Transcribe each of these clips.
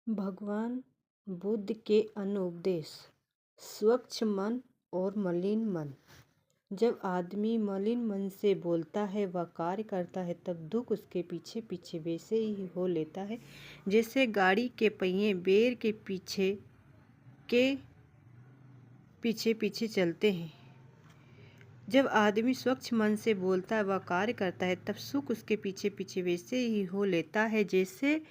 भगवान बुद्ध के अनुपदेश। स्वच्छ मन और मलिन मन। जब आदमी मलिन मन से बोलता है व कार्य करता है तब दुख उसके पीछे पीछे वैसे ही हो लेता है जैसे गाड़ी के पहिए बैल के पीछे पीछे चलते हैं। जब आदमी स्वच्छ मन से बोलता है व कार्य करता है तब सुख उसके पीछे पीछे वैसे ही हो लेता है जैसे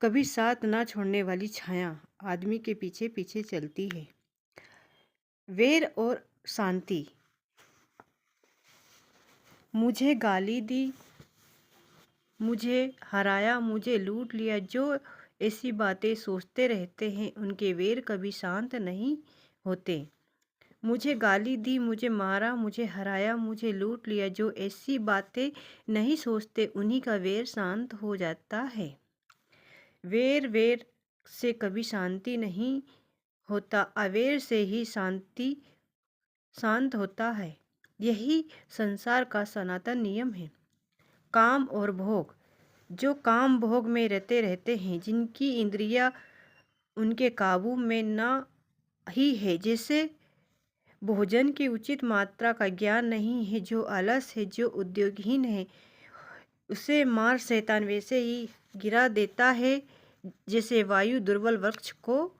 कभी साथ ना छोड़ने वाली छाया आदमी के पीछे पीछे चलती है। वैर और शांति। मुझे गाली दी, मुझे हराया, मुझे लूट लिया, जो ऐसी बातें सोचते रहते हैं उनके वैर कभी शांत नहीं होते। मुझे गाली दी, मुझे मारा, मुझे हराया, मुझे लूट लिया, जो ऐसी बातें नहीं सोचते उन्हीं का वैर शांत हो जाता है। वैर से कभी शांति नहीं होता, अवैर से ही शांत होता है। यही संसार का सनातन नियम है। काम और भोग। जो काम भोग में रहते हैं, जिनकी इंद्रियां उनके काबू में ना ही है, जैसे भोजन की उचित मात्रा का ज्ञान नहीं है, जो आलस है, जो उद्योगहीन है, उसे मार शैतान वैसे ही गिरा देता है जैसे वायु दुर्बल वृक्ष को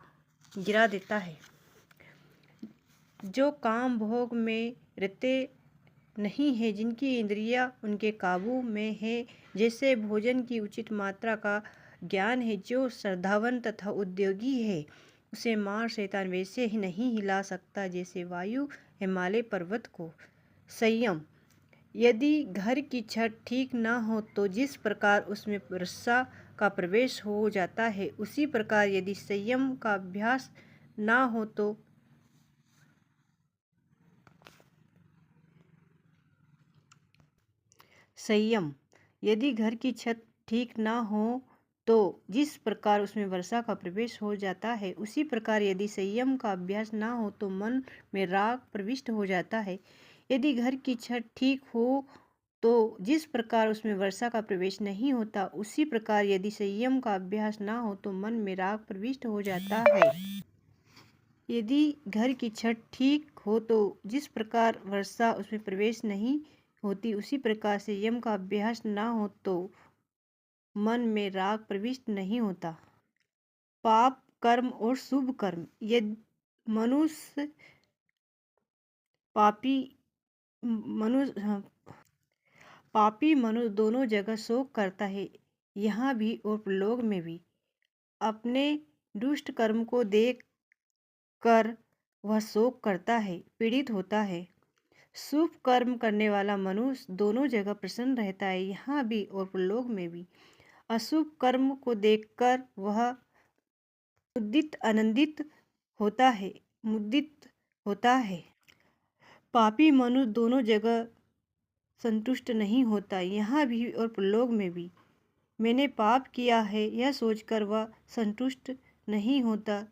गिरा देता है। जो काम भोग में रहते नहीं है, जिनकी इंद्रियां उनके काबू में है, जैसे भोजन की उचित मात्रा का ज्ञान है, जो श्रद्धावान तथा उद्योगी है, उसे मार शैतान वैसे ही नहीं हिला सकता जैसे वायु हिमालय पर्वत को। संयम। यदि घर की छत ठीक ना हो तो जिस प्रकार उसमें वर्षा का प्रवेश हो जाता है, उसी प्रकार यदि संयम का अभ्यास ना हो तो संयम। यदि घर की छत ठीक ना हो तो जिस प्रकार उसमें वर्षा का प्रवेश हो जाता है, उसी प्रकार यदि संयम का अभ्यास ना हो तो मन में राग प्रविष्ट हो जाता है। यदि घर की छत ठीक हो तो जिस प्रकार उसमें वर्षा का प्रवेश नहीं होता, उसी प्रकार यदि संयम का अभ्यास ना हो तो मन में राग प्रविष्ट हो जाता है। यदि घर की छत ठीक हो तो जिस प्रकार वर्षा उसमें प्रवेश नहीं होती, उसी प्रकार संयम का अभ्यास ना हो तो मन में राग प्रविष्ट नहीं होता। पाप कर्म और शुभ कर्म। यदि मनुष्य पापी मनुष्य दोनों जगह शोक करता है, यहाँ भी और प्रलोक में भी। अपने दुष्ट कर्म को देख कर वह शोक करता है, पीड़ित होता है। शुभ कर्म करने वाला मनुष्य दोनों जगह प्रसन्न रहता है, यहाँ भी और प्रलोक में भी। अशुभ कर्म को देखकर वह मुदित होता है। पापी मनुष्य दोनों जगह संतुष्ट नहीं होता, यहाँ भी और प्रलोक में भी। मैंने पाप किया है यह सोचकर वह संतुष्ट नहीं होता।